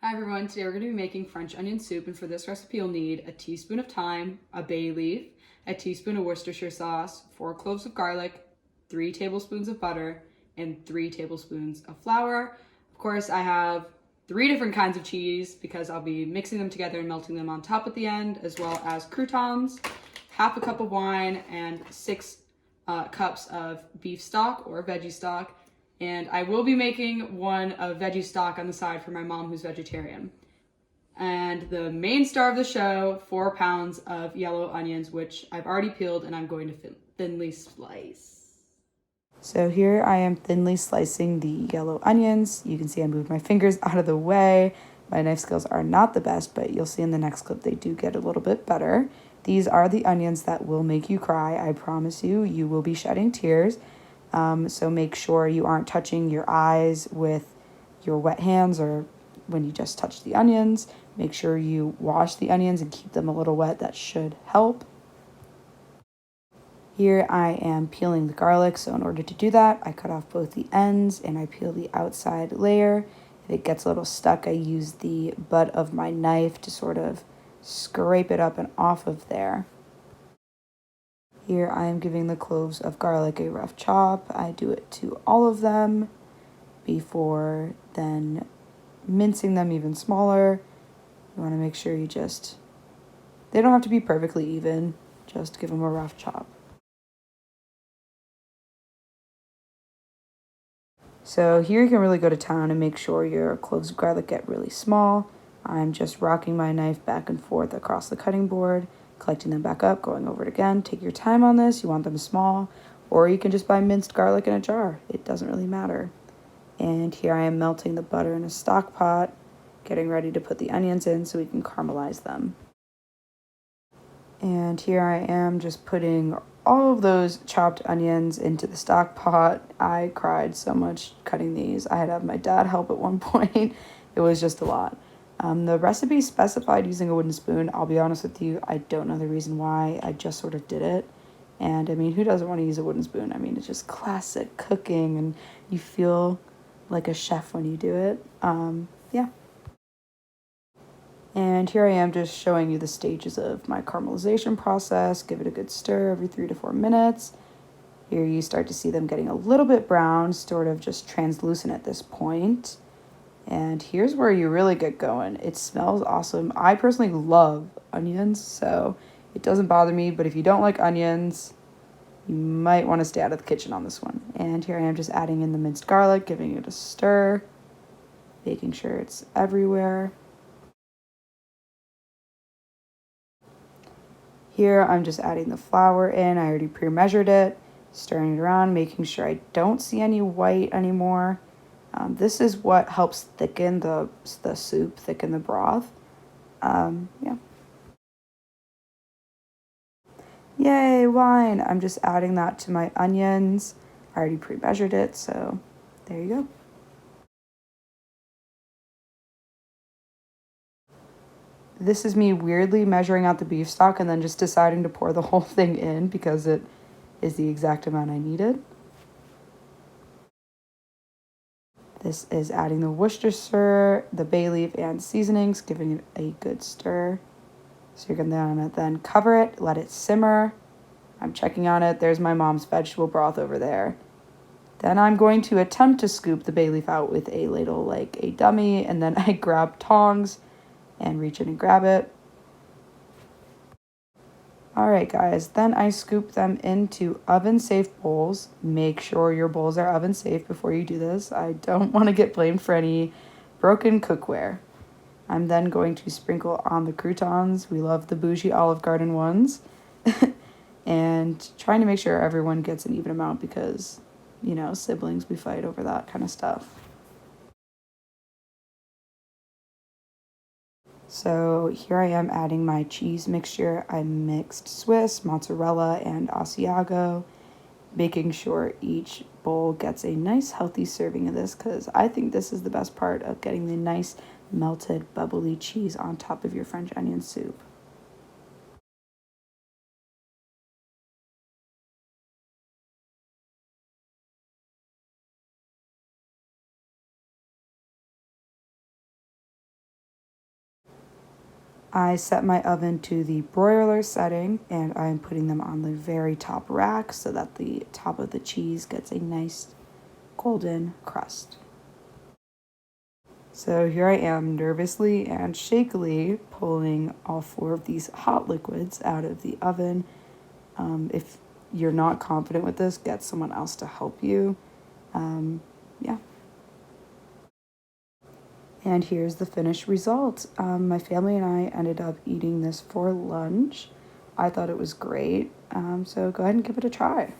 Hi everyone, today we're going to be making French onion soup, and for this recipe you'll need a teaspoon of thyme, a bay leaf, a teaspoon of Worcestershire sauce, 4 cloves of garlic, 3 tablespoons of butter, and 3 tablespoons of flour. Of course, I have 3 different kinds of cheese because I'll be mixing them together and melting them on top at the end, as well as croutons, half a cup of wine, and 6 cups of beef stock or veggie stock. And I will be making one of veggie stock on the side for my mom who's vegetarian. And the main star of the show, 4 pounds of yellow onions, which I've already peeled and I'm going to thinly slice. So here I am thinly slicing the yellow onions. You can see I moved my fingers out of the way. My knife skills are not the best, but you'll see in the next clip they do get a little bit better. These are the onions that will make you cry. I promise you, you will be shedding tears. So make sure you aren't touching your eyes with your wet hands or when you just touch the onions. Make sure you wash the onions and keep them a little wet. That should help. Here I am peeling the garlic, so in order to do that, I cut off both the ends and I peel the outside layer. If it gets a little stuck, I use the butt of my knife to sort of scrape it up and off of there. Here I am giving the cloves of garlic a rough chop. I do it to all of them before then mincing them even smaller. You want to make sure they don't have to be perfectly even, just give them a rough chop. So here you can really go to town and make sure your cloves of garlic get really small. I'm just rocking my knife back and forth across the cutting board, collecting them back up, going over it again. Take your time on this. You want them small, or you can just buy minced garlic in a jar. It doesn't really matter. And here I am melting the butter in a stock pot, getting ready to put the onions in so we can caramelize them. And here I am just putting all of those chopped onions into the stock pot. I cried so much cutting these. I had to have my dad help at one point. It was just a lot. The recipe specified using a wooden spoon. I'll be honest with you, I don't know the reason why. I just sort of did it. And I mean, who doesn't want to use a wooden spoon? I mean, it's just classic cooking and you feel like a chef when you do it. Yeah. And here I am just showing you the stages of my caramelization process. Give it a good stir every 3 to 4 minutes. Here you start to see them getting a little bit brown, sort of just translucent at this point. And here's where you really get going. It smells awesome. I personally love onions, so it doesn't bother me. But if you don't like onions, you might want to stay out of the kitchen on this one. And here I am just adding in the minced garlic, giving it a stir, making sure it's everywhere. Here I'm just adding the flour in. I already pre-measured it, stirring it around, making sure I don't see any white anymore. This is what helps thicken the soup, thicken the broth. Yeah. Yay, wine. I'm just adding that to my onions. I already pre-measured it, so there you go. This is me weirdly measuring out the beef stock and then just deciding to pour the whole thing in because it is the exact amount I needed. This is adding the Worcestershire, the bay leaf, and seasonings, giving it a good stir. So you're gonna then cover it, let it simmer. I'm checking on it. There's my mom's vegetable broth over there. Then I'm going to attempt to scoop the bay leaf out with a ladle like a dummy, and then I grab tongs and reach in and grab it. All right, guys, then I scoop them into oven-safe bowls. Make sure your bowls are oven-safe before you do this. I don't want to get blamed for any broken cookware. I'm then going to sprinkle on the croutons. We love the bougie Olive Garden ones. And trying to make sure everyone gets an even amount because, you know, siblings, we fight over that kind of stuff. So here I am adding my cheese mixture. I mixed Swiss, mozzarella, and Asiago, making sure each bowl gets a nice healthy serving of this because I think this is the best part of getting the nice melted bubbly cheese on top of your French onion soup. I set my oven to the broiler setting, and I'm putting them on the very top rack so that the top of the cheese gets a nice golden crust. So here I am, nervously and shakily pulling all 4 of these hot liquids out of the oven. If you're not confident with this, get someone else to help you. Yeah. And here's the finished result. My family and I ended up eating this for lunch. I thought it was great. So go ahead and give it a try.